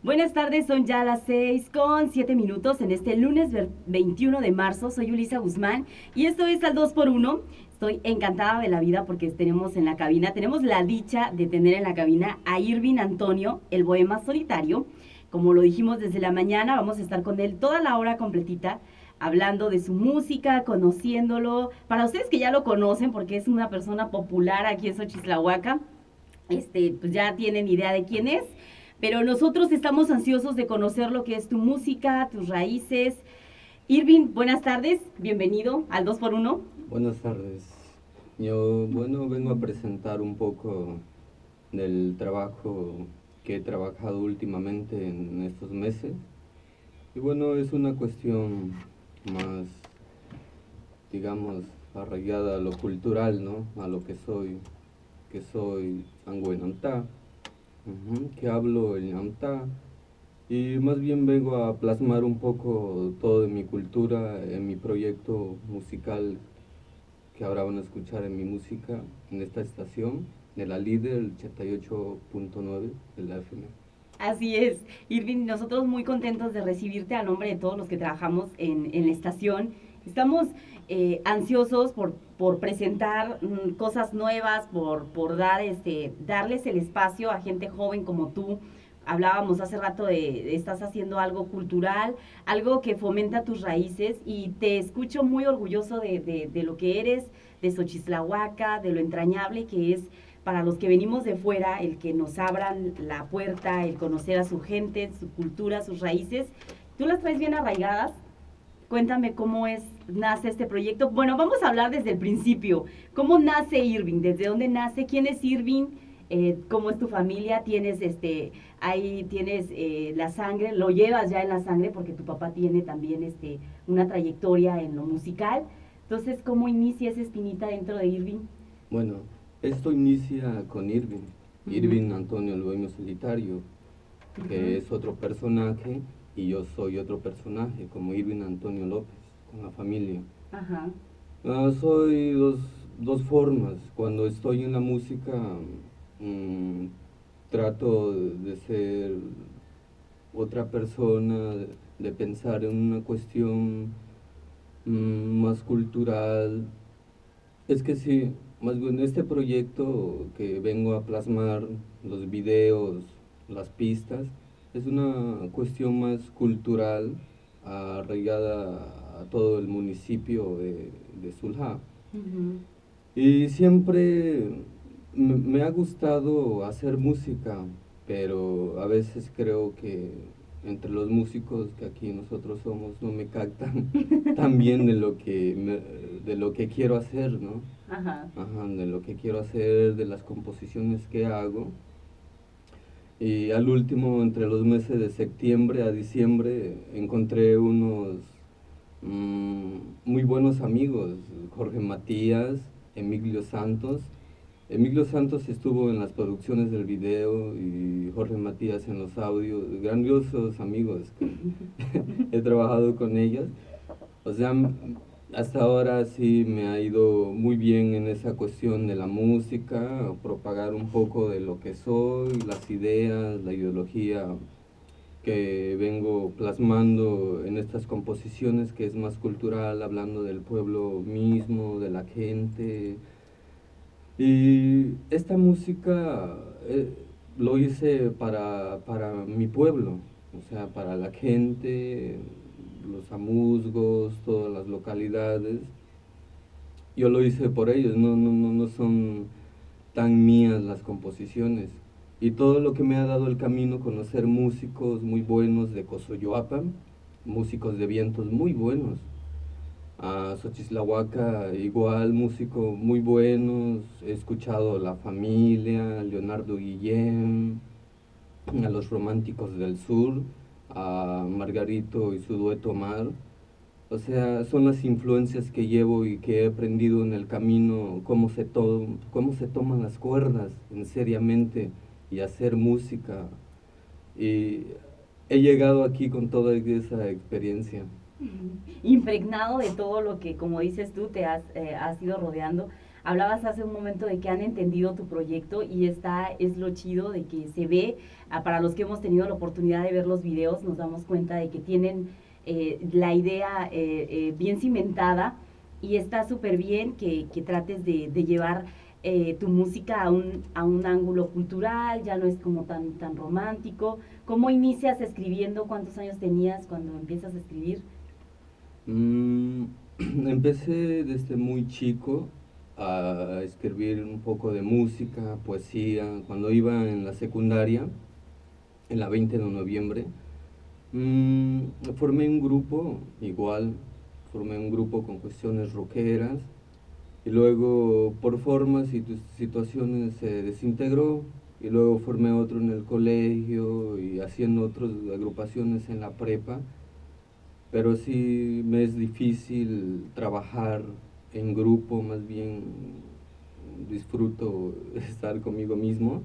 Buenas tardes, son ya las 6:07 en este lunes 21 de marzo. Soy Ulisa Guzmán y esto es al 2x1. Estoy encantada de la vida porque tenemos la dicha de tener en la cabina a Irving Antonio, el bohema solitario. Como lo dijimos desde la mañana, vamos a estar con él toda la hora completita, hablando de su música, conociéndolo. Para ustedes que ya lo conocen, porque es una persona popular aquí en Xochislahuaca, pues ya tienen idea de quién es, pero nosotros estamos ansiosos de conocer lo que es tu música, tus raíces. Irving, buenas tardes, bienvenido al 2x1. Buenas tardes. Yo, bueno, vengo a presentar un poco del trabajo que he trabajado últimamente en estos meses. Y bueno, es una cuestión más, digamos, arraigada a lo cultural, ¿no? A lo que soy Anguenantá, que hablo el Namtá. Y más bien vengo a plasmar un poco todo de mi cultura en mi proyecto musical que ahora van a escuchar en mi música en esta estación de la líder, el 88.9 de la FM. Así es, Irving, nosotros muy contentos de recibirte a nombre de todos los que trabajamos en la estación. Estamos ansiosos por presentar cosas nuevas, por darles el espacio a gente joven como tú. Hablábamos hace rato de estás haciendo algo cultural, algo que fomenta tus raíces y te escucho muy orgulloso de lo que eres, de Xochislahuaca, de lo entrañable que es para los que venimos de fuera, el que nos abran la puerta, el conocer a su gente, su cultura, sus raíces. ¿Tú las traes bien arraigadas? Cuéntame nace este proyecto. Bueno, vamos a hablar desde el principio. ¿Cómo nace Irving? ¿Desde dónde nace? ¿Quién es Irving? ¿Cómo es tu familia? Tienes la sangre, lo llevas ya en la sangre porque tu papá tiene también una trayectoria en lo musical. Entonces, ¿cómo inicia esa espinita dentro de Irving? Bueno, esto inicia con Irving, Irving Antonio el Bohemio Solitario, que es otro personaje y yo soy otro personaje, como Irving Antonio López, con la familia. Ajá. Soy dos formas. Cuando estoy en la música, mm, trato de ser otra persona, de pensar en una cuestión más cultural. Es que sí, más bien este proyecto que vengo a plasmar, los videos, las pistas, es una cuestión más cultural, arraigada a todo el municipio de Zulja. Ujú. Y siempre me ha gustado hacer música, pero a veces creo que entre los músicos que aquí nosotros somos no me captan tan bien de lo que quiero hacer, ¿no? Ajá. Ajá, de lo que quiero hacer, de las composiciones que hago. Y al último, entre los meses de septiembre a diciembre, encontré unos muy buenos amigos, Jorge Matías, Emilio Santos. Emilio Santos estuvo en las producciones del video y Jorge Matías en los audios, grandiosos amigos que he trabajado con ellos. O sea, hasta ahora sí me ha ido muy bien en esa cuestión de la música, propagar un poco de lo que soy, las ideas, la ideología que vengo plasmando en estas composiciones, que es más cultural, hablando del pueblo mismo, de la gente. Y esta música lo hice para mi pueblo, o sea, para la gente, los amuzgos, todas las localidades. Yo lo hice por ellos, no son tan mías las composiciones. Y todo lo que me ha dado el camino, conocer músicos muy buenos de Cosoyoapan, músicos de vientos muy buenos. A Xochislahuaca igual, músicos muy buenos. He escuchado La Familia, Leonardo Guillén, a Los Románticos del Sur, a Margarito y su dueto Mar. O sea, son las influencias que llevo y que he aprendido en el camino, cómo se toman las cuerdas en seriamente y hacer música. Y he llegado aquí con toda esa experiencia. Impregnado de todo lo que, como dices tú, has ido rodeando. Hablabas hace un momento de que han entendido tu proyecto y esta es lo chido de que se ve, para los que hemos tenido la oportunidad de ver los videos, nos damos cuenta de que tienen la idea bien cimentada y está súper bien que trates de llevar tu música a un ángulo cultural, ya no es como tan romántico. ¿Cómo inicias escribiendo? ¿Cuántos años tenías cuando empiezas a escribir? Mm, Empecé desde muy chico a escribir un poco de música, poesía, cuando iba en la secundaria, en la 20 de noviembre. Formé un grupo, igual, formé un grupo con cuestiones rockeras, y luego por formas y situaciones se desintegró, y luego formé otro en el colegio y haciendo otras agrupaciones en la prepa, pero sí me es difícil trabajar en grupo, más bien disfruto estar conmigo mismo.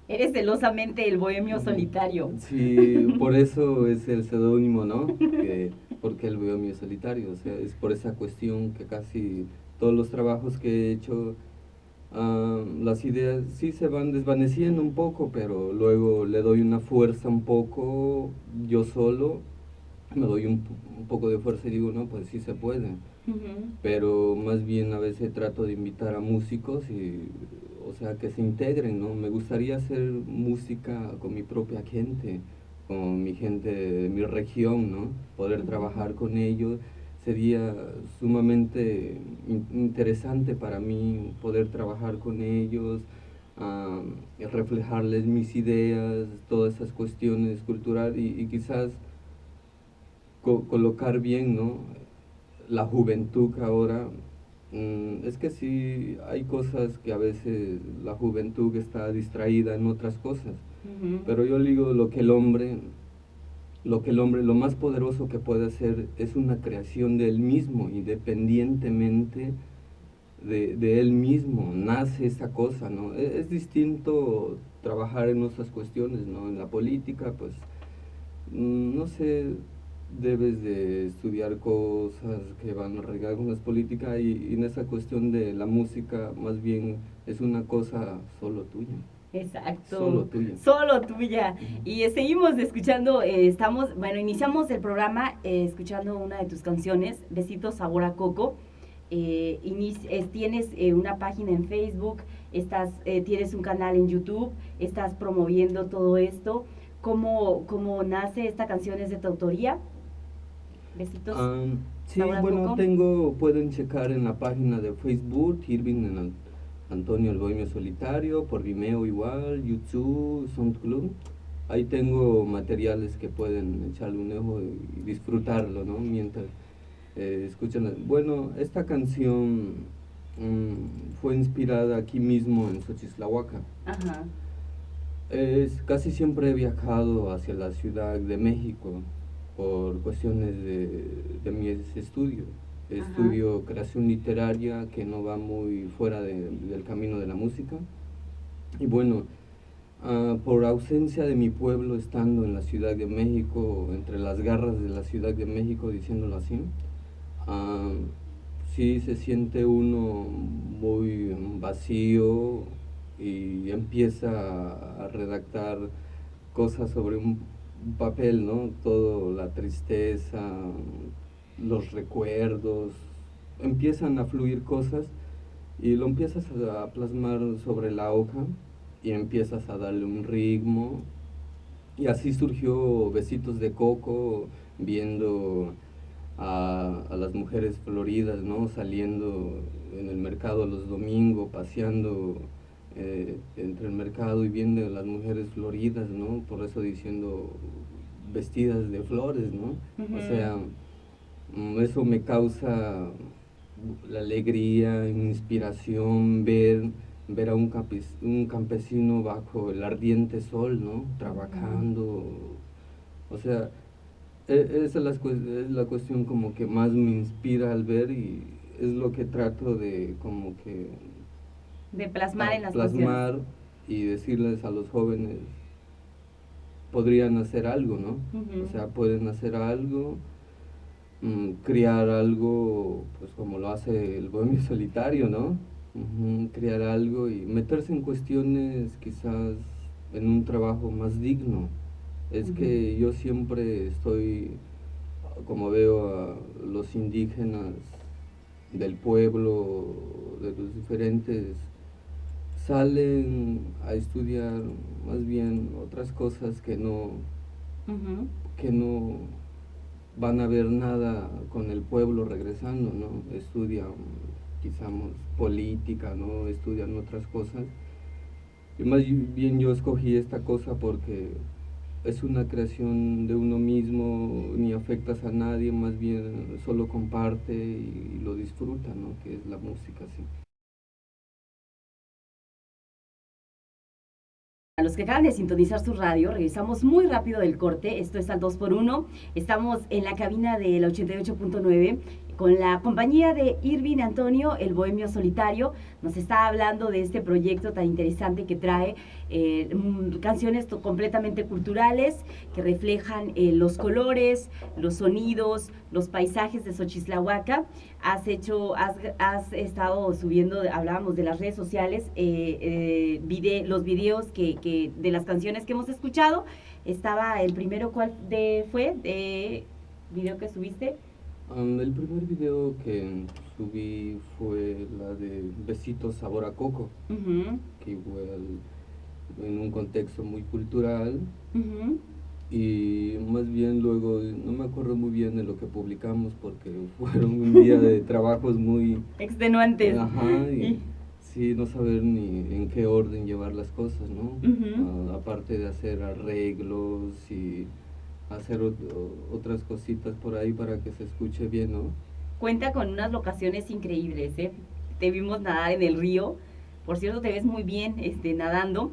Eres celosamente el bohemio solitario. Sí, por eso es el seudónimo, ¿no? Porque el bohemio solitario, o sea, es por esa cuestión que casi todos los trabajos que he hecho, las ideas sí se van desvaneciendo un poco, pero luego le doy una fuerza un poco yo solo, me doy un poco de fuerza y digo, no, pues sí se puede. Pero más bien a veces trato de invitar a músicos y, o sea, que se integren, ¿no? Me gustaría hacer música con mi propia gente, con mi gente de mi región, ¿no? Poder trabajar con ellos. Sería sumamente interesante para mí poder trabajar con ellos, reflejarles mis ideas, todas esas cuestiones culturales y quizás colocar bien, ¿no? La juventud que ahora, es que sí, hay cosas que a veces la juventud está distraída en otras cosas, pero yo digo lo más poderoso que puede hacer es una creación de él mismo, independientemente de él mismo, nace esa cosa, ¿no? Es distinto trabajar en otras cuestiones, ¿no? En la política, pues, no sé, debes de estudiar cosas que van a regar con las políticas y en esa cuestión de la música más bien es una cosa solo tuya. Exacto. Solo tuya. Solo tuya. Y seguimos escuchando, bueno, iniciamos el programa escuchando una de tus canciones, Besitos Sabor a Coco. Tienes una página en Facebook, tienes un canal en YouTube, estás promoviendo todo esto. ¿Cómo nace esta canción? ¿Es de tu autoría? Besitos. Sí, bueno, pueden checar en la página de Facebook, Irving Antonio el Bohemio Solitario, por Vimeo igual, YouTube, SoundCloud. Ahí tengo materiales que pueden echarle un ojo y disfrutarlo, ¿no? Mientras escuchan. Bueno, esta canción fue inspirada aquí mismo en Xochislahuaca. Ajá. Casi siempre he viajado hacia la Ciudad de México por cuestiones de mis estudios. Estudio creación literaria que no va muy fuera del camino de la música. Y bueno, por ausencia de mi pueblo, estando en la Ciudad de México, entre las garras de la Ciudad de México, diciéndolo así, sí se siente uno muy vacío y empieza a redactar cosas sobre un papel, ¿no? Todo, la tristeza, los recuerdos, empiezan a fluir cosas y lo empiezas a plasmar sobre la hoja y empiezas a darle un ritmo y así surgió Besitos de Coco, viendo a las mujeres floridas, ¿no? Saliendo en el mercado los domingos, paseando entre el mercado y viendo a las mujeres floridas, ¿no? Por eso diciendo vestidas de flores, ¿no? O sea, eso me causa la alegría, inspiración, ver a un campesino bajo el ardiente sol, ¿no? Trabajando, o sea, esa es la cuestión como que más me inspira al ver y es lo que trato de como que de plasmar en las plasmar canciones. Y decirles a los jóvenes podrían hacer algo, ¿no? O sea, pueden hacer algo, criar algo, pues como lo hace el Bohemio Solitario, ¿no? crear algo y meterse en cuestiones quizás en un trabajo más digno. Es que yo siempre estoy, como veo a los indígenas del pueblo, de los diferentes, salen a estudiar más bien otras cosas que no van a ver nada con el pueblo regresando, ¿no? Estudian quizás política, ¿no? Estudian otras cosas. Y más bien yo escogí esta cosa porque es una creación de uno mismo, ni afectas a nadie, más bien solo comparte y lo disfruta, ¿no? Que es la música, sí. A los que acaban de sintonizar su radio, regresamos muy rápido del corte. Esto es al 2x1. Estamos en la cabina del 88.9 con la compañía de Irving Antonio, el bohemio solitario. Nos está hablando de este proyecto tan interesante que trae canciones completamente culturales que reflejan los colores, los sonidos, los paisajes de Xochislahuaca. Has estado subiendo, hablábamos de las redes sociales, los videos de las canciones que hemos escuchado. Estaba el primero, ¿cuál fue? ¿De video que subiste? El primer video que subí fue la de Besitos Sabor a Coco, que igual en un contexto muy cultural. Y más bien luego, no me acuerdo muy bien de lo que publicamos porque fueron un día de trabajos muy extenuantes. Ajá, y sí, no saber ni en qué orden llevar las cosas, ¿no? Aparte de hacer arreglos y hacer otras cositas por ahí para que se escuche bien, ¿no? Cuenta con unas locaciones increíbles, ¿eh? Te vimos nadar en el río, por cierto te ves muy bien nadando.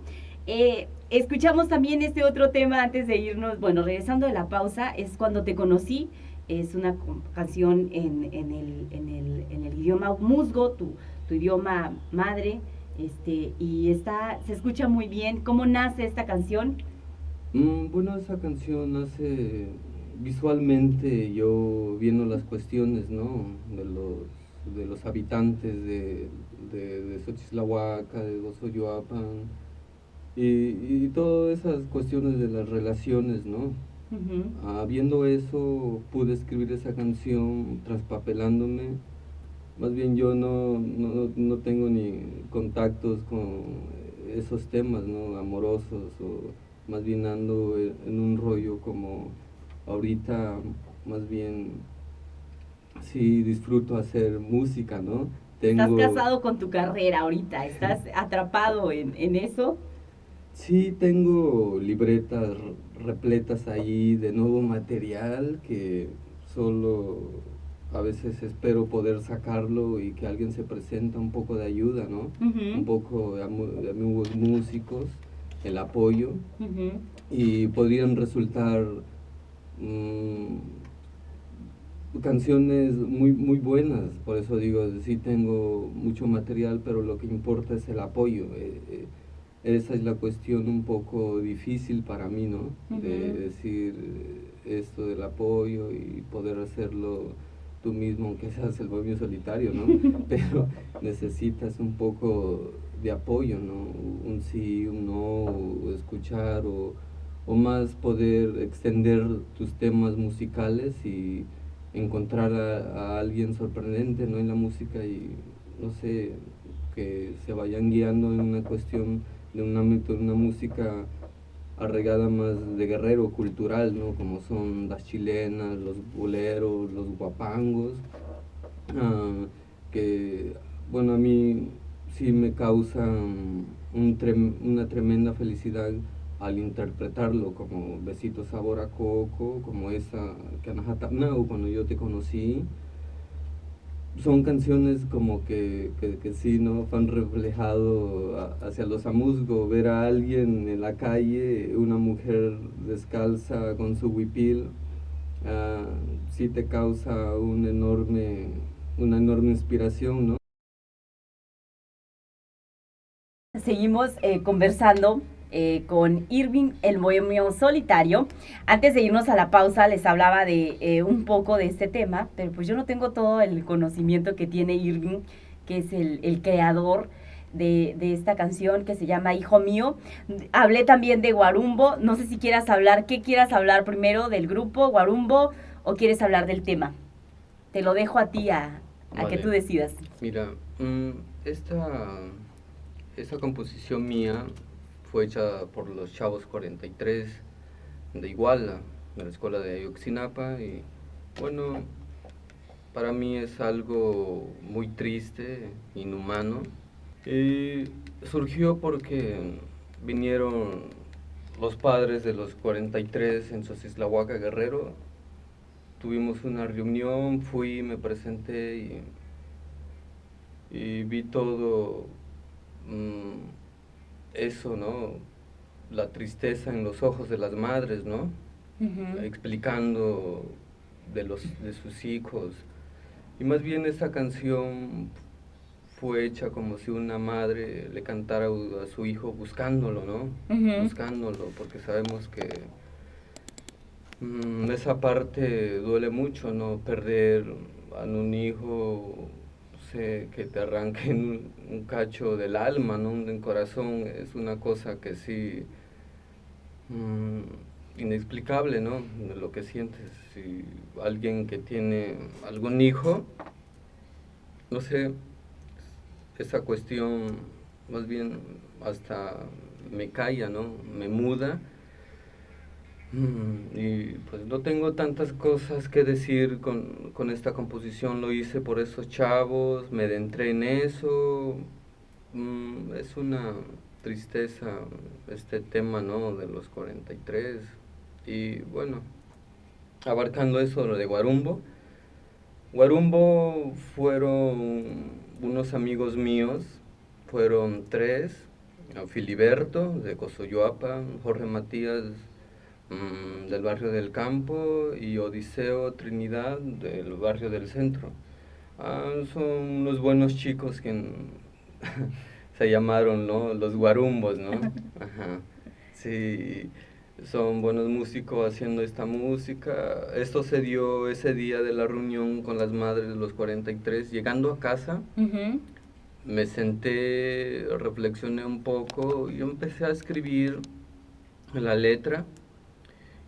Escuchamos también este otro tema antes de irnos, bueno, regresando de la pausa, es Cuando te conocí, es una canción en el idioma musgo, tu idioma madre, y se escucha muy bien. ¿Cómo nace esta canción? Bueno, esa canción nace visualmente, yo viendo las cuestiones, ¿no? De los habitantes de Xochislahuaca, de Gozoyoapan, y todas esas cuestiones de las relaciones, ¿no? Viendo eso, pude escribir esa canción traspapelándome. Más bien yo no tengo ni contactos con esos temas, ¿no? Amorosos, o más bien ando en un rollo como ahorita, más bien sí disfruto hacer música, ¿no? Estás casado con tu carrera ahorita, estás atrapado en eso. Sí, tengo libretas repletas ahí de nuevo material que solo a veces espero poder sacarlo y que alguien se presente, un poco de ayuda, ¿no? Un poco de amigos músicos, el apoyo, y podrían resultar canciones muy buenas. Por eso digo, sí tengo mucho material, pero lo que importa es el apoyo. Esa es la cuestión un poco difícil para mí, ¿no? De decir esto del apoyo y poder hacerlo tú mismo, aunque seas el bohemio solitario, ¿no? Pero necesitas un poco de apoyo, ¿no? Un sí, un no, escuchar o más poder extender tus temas musicales y encontrar a alguien sorprendente, ¿no? En la música y, no sé, que se vayan guiando en una cuestión de un ámbito de una música arraigada más de guerrero cultural, ¿no? Como son las chilenas, los boleros, los guapangos, que, bueno, a mí sí me causan una tremenda felicidad al interpretarlo, como Besitos Sabor a Coco, como esa Canajatamnau, cuando yo te conocí. Son canciones como que sí, ¿no? Han reflejado hacia los amusgo, ver a alguien en la calle, una mujer descalza con su huipil, sí te causa una enorme inspiración, ¿no? Seguimos conversando con Irving, el bohemio solitario. Antes de irnos a la pausa les hablaba de un poco de este tema, pero pues yo no tengo todo el conocimiento que tiene Irving. que es el creador de esta canción que se llama Hijo Mío. Hablé también de Guarumbo, no sé si quieras hablar, ¿qué quieras hablar primero del grupo Guarumbo o quieres hablar del tema? Te lo dejo a ti, a que tú decidas. Mira, esta composición mía fue hecha por los Chavos 43 de Iguala, de la escuela de Ayotzinapa, y bueno, para mí es algo muy triste, inhumano, y surgió porque vinieron los padres de los 43 en Xochislahuaca, Guerrero. Tuvimos una reunión, fui, me presenté y vi todo eso, ¿no? La tristeza en los ojos de las madres, ¿no? Explicando de sus hijos. Y más bien esta canción fue hecha como si una madre le cantara a su hijo buscándolo, ¿no? Buscándolo, porque sabemos que esa parte duele mucho, ¿no? Perder a un hijo, no sé, que te arranquen un cacho del alma, ¿no? Del corazón, es una cosa que sí, inexplicable, ¿no? De lo que sientes. Si alguien que tiene algún hijo, no sé, esa cuestión más bien hasta me calla, ¿no? Me muda. Y pues no tengo tantas cosas que decir con esta composición, lo hice por esos chavos, me adentré en eso. Es una tristeza este tema, ¿no? De los 43. Y bueno, abarcando eso lo de Guarumbo. Guarumbo fueron unos amigos míos, fueron 3, Filiberto de Cosoyoapa, Jorge Matías del barrio del Campo y Odiseo Trinidad del barrio del Centro. Son unos buenos chicos que se llamaron, ¿no? Los Guarumbos, ¿no? Ajá. Sí, son buenos músicos haciendo esta música. Esto se dio ese día de la reunión con las madres de los 43. Llegando a casa, me senté, reflexioné un poco y empecé a escribir la letra.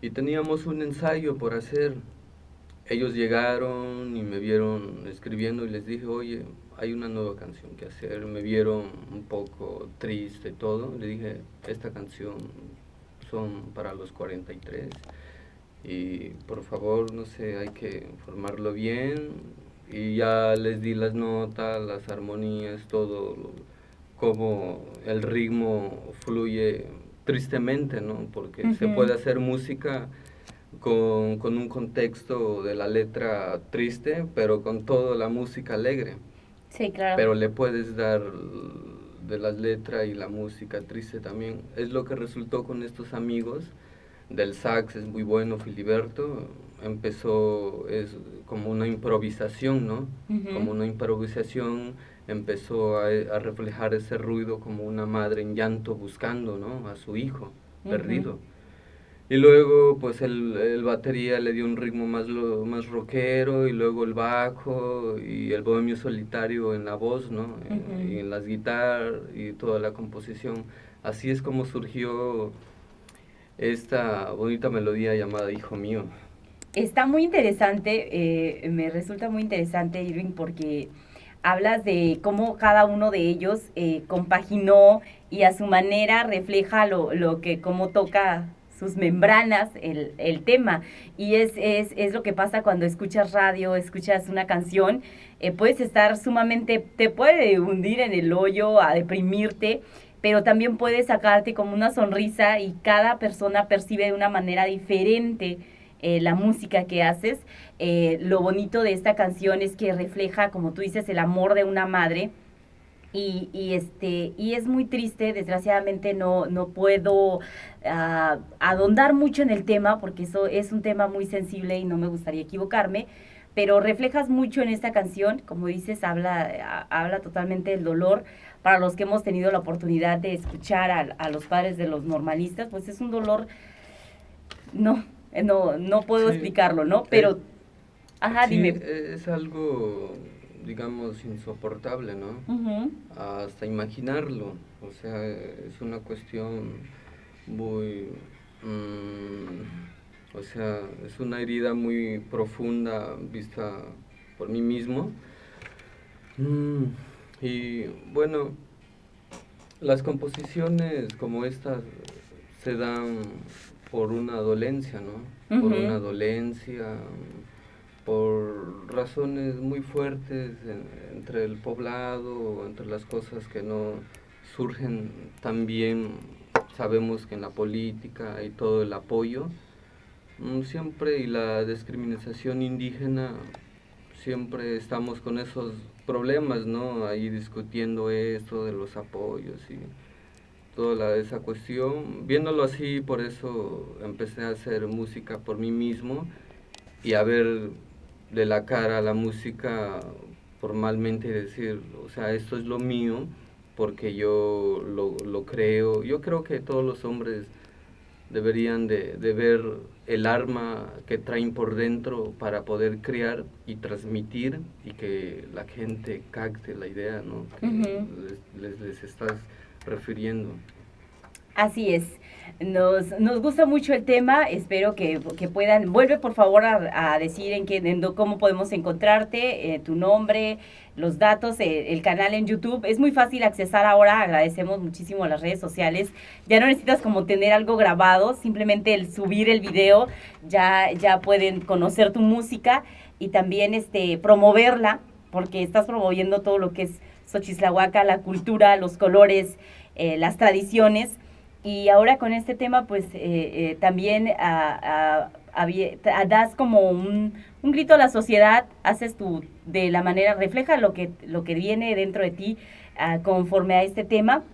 Y teníamos un ensayo por hacer. Ellos llegaron y me vieron escribiendo y les dije, oye, hay una nueva canción que hacer. Me vieron un poco triste todo. Le dije, esta canción son para los 43. Y por favor, no sé, hay que formarlo bien. Y ya les di las notas, las armonías, todo, cómo el ritmo fluye tristemente, ¿no? Porque se puede hacer música con un contexto de la letra triste, pero con toda la música alegre. Sí, claro. Pero le puedes dar de la letra y la música triste también. Es lo que resultó con estos amigos. Del sax es muy bueno, Filiberto. Empezó es como una improvisación, ¿no? Como una improvisación. Empezó a reflejar ese ruido como una madre en llanto buscando, ¿no? A su hijo perdido. Y luego pues el batería le dio un ritmo más rockero, y luego el bajo y el bohemio solitario en la voz, ¿no? Y en las guitarras y toda la composición. Así es como surgió esta bonita melodía llamada Hijo Mío. Está muy interesante, me resulta muy interesante, Irving, porque hablas de cómo cada uno de ellos compaginó y a su manera refleja lo que, cómo toca sus membranas el tema. Y es lo que pasa cuando escuchas radio, escuchas una canción, puedes estar sumamente, te puede hundir en el hoyo, a deprimirte, pero también puede sacarte como una sonrisa, y cada persona percibe de una manera diferente la música que haces. Lo bonito de esta canción es que refleja, como tú dices, el amor de una madre, y es muy triste. Desgraciadamente no puedo ahondar mucho en el tema, porque eso es un tema muy sensible y no me gustaría equivocarme, pero reflejas mucho en esta canción. Como dices, habla totalmente del dolor. Para los que hemos tenido la oportunidad de escuchar a los padres de los normalistas, pues es un dolor, no puedo explicarlo, ¿no? Pero, sí, dime. Es algo digamos, insoportable, ¿no? Hasta imaginarlo, o sea, es una cuestión muy, o sea, es una herida muy profunda vista por mí mismo. Y bueno, las composiciones como estas se dan por una dolencia, ¿no? Por una dolencia, por razones muy fuertes entre el poblado, entre las cosas que no surgen tan bien. Sabemos que en la política hay todo el apoyo, siempre, y la discriminación indígena, siempre estamos con esos problemas, ¿no? Ahí discutiendo esto de los apoyos y toda esa cuestión. Viéndolo así, por eso empecé a hacer música por mí mismo y a ver de la cara a la música formalmente y decir, o sea, esto es lo mío porque yo lo creo. Yo creo que todos los hombres deberían de ver el arma que traen por dentro para poder crear y transmitir y que la gente capte la idea, ¿no? Que les estás refiriendo. Así es. Nos gusta mucho el tema, espero que puedan, vuelve por favor a decir cómo podemos encontrarte, tu nombre, los datos, el canal en YouTube. Es muy fácil accesar ahora, agradecemos muchísimo a las redes sociales. Ya no necesitas como tener algo grabado, simplemente el subir el video, ya pueden conocer tu música y también promoverla, porque estás promoviendo todo lo que es Xochislahuaca, la cultura, los colores, las tradiciones. Y ahora con este tema, pues también das como un grito a la sociedad, haces de la manera, refleja lo que viene dentro de ti conforme a este tema.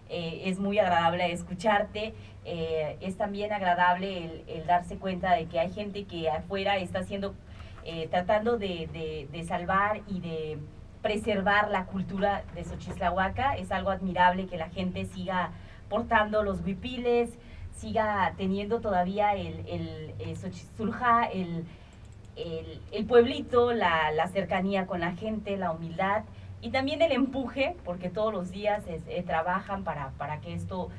Es muy agradable escucharte, es también agradable el darse cuenta de que hay gente que afuera está haciendo, tratando de salvar y de preservar la cultura de Xochislahuaca. Es algo admirable que la gente siga portando los huipiles, siga teniendo todavía el Xochisulja, el pueblito, la cercanía con la gente, la humildad y también el empuje, porque todos los días trabajan para que esto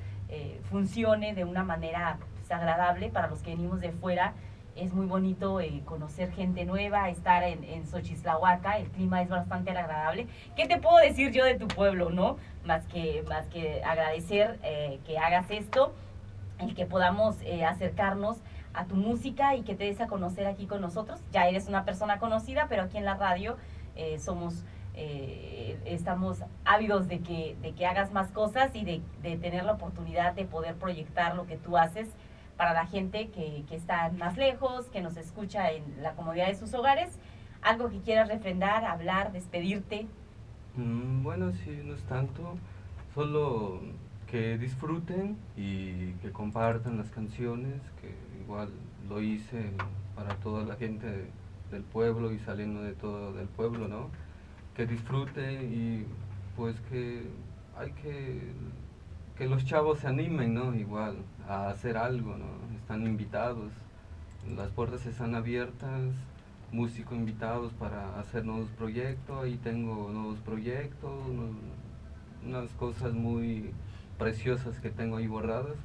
funcione de una manera pues, agradable para los que venimos de fuera. Es muy bonito conocer gente nueva, estar en Xochislahuaca, el clima es bastante agradable. ¿Qué te puedo decir yo de tu pueblo, no? Más que agradecer que hagas esto, el que podamos acercarnos a tu música y que te des a conocer aquí con nosotros. Ya eres una persona conocida, pero aquí en la radio estamos ávidos de que hagas más cosas y de tener la oportunidad de poder proyectar lo que tú haces para la gente que está más lejos, que nos escucha en la comodidad de sus hogares. ¿Algo que quieras refrendar, hablar, despedirte? Bueno, sí, no es tanto, solo que disfruten y que compartan las canciones, que igual lo hice para toda la gente del pueblo y saliendo de todo del pueblo, ¿no? Que disfruten y pues que hay que los chavos se animen, ¿no? Igual a hacer algo, ¿no? Están invitados, las puertas están abiertas, músicos invitados para hacer nuevos proyectos. Ahí tengo nuevos proyectos, unas cosas muy preciosas que tengo ahí borradas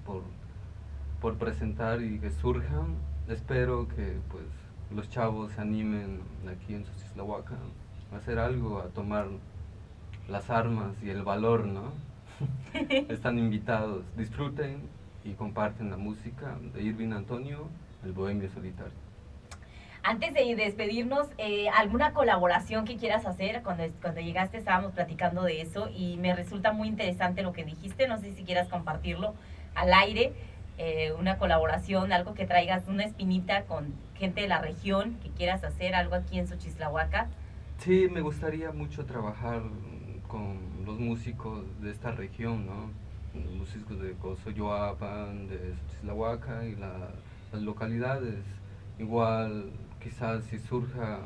por presentar y que surjan. Espero que pues los chavos se animen aquí en Xochislahuaca a hacer algo, a tomar las armas y el valor, ¿no? Están invitados, disfruten y comparten la música de Irving Antonio, el Bohemio Solitario. Antes de despedirnos, ¿alguna colaboración que quieras hacer? Cuando llegaste estábamos platicando de eso y me resulta muy interesante lo que dijiste, no sé si quieras compartirlo al aire, una colaboración, algo que traigas, una espinita con gente de la región, que quieras hacer algo aquí en Xochislahuaca. Sí, me gustaría mucho trabajar con los músicos de esta región, ¿no? Los músicos de Cosoyoapan, de Xochislahuaca y las localidades. Igual, quizás si surja,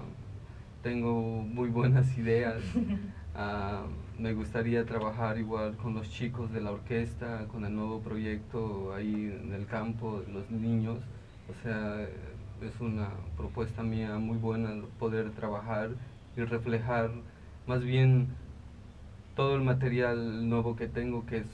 tengo muy buenas ideas. Me gustaría trabajar igual con los chicos de la orquesta, con el nuevo proyecto ahí en el campo, los niños. O sea, es una propuesta mía muy buena poder trabajar y reflejar más bien todo el material nuevo que tengo, que es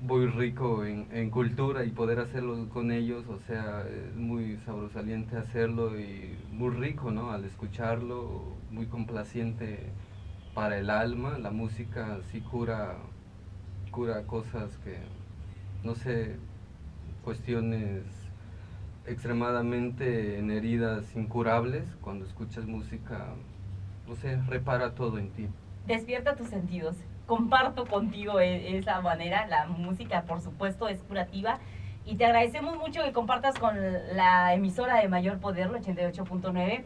muy rico en cultura, y poder hacerlo con ellos, o sea, es muy sabrosaliente hacerlo y muy rico, ¿no? Al escucharlo, muy complaciente para el alma. La música sí cura cosas que, no sé, cuestiones extremadamente en heridas incurables. Cuando escuchas música, no sé, repara todo en ti. Despierta tus sentidos. Comparto contigo esa manera. La música, por supuesto, es curativa. Y te agradecemos mucho que compartas con la emisora de Mayor Poder, la 88.9,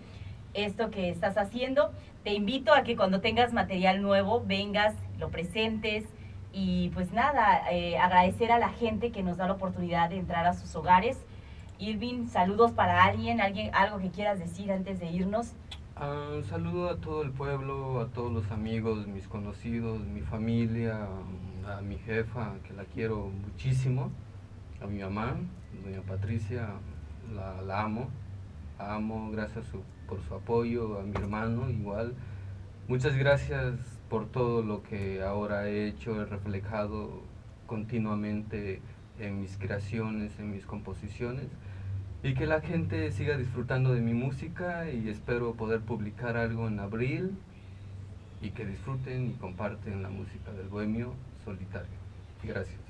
esto que estás haciendo. Te invito a que cuando tengas material nuevo vengas, lo presentes. Y pues nada, agradecer a la gente que nos da la oportunidad de entrar a sus hogares. Irving, saludos para alguien, algo que quieras decir antes de irnos. Un saludo a todo el pueblo, a todos los amigos, mis conocidos, mi familia, a mi jefa, que la quiero muchísimo, a mi mamá, doña Patricia, la amo, gracias por su apoyo, a mi hermano igual. Muchas gracias por todo lo que ahora he hecho, he reflejado continuamente en mis creaciones, en mis composiciones, y que la gente siga disfrutando de mi música, y espero poder publicar algo en abril y que disfruten y comparten la música del bohemio solitario. Gracias.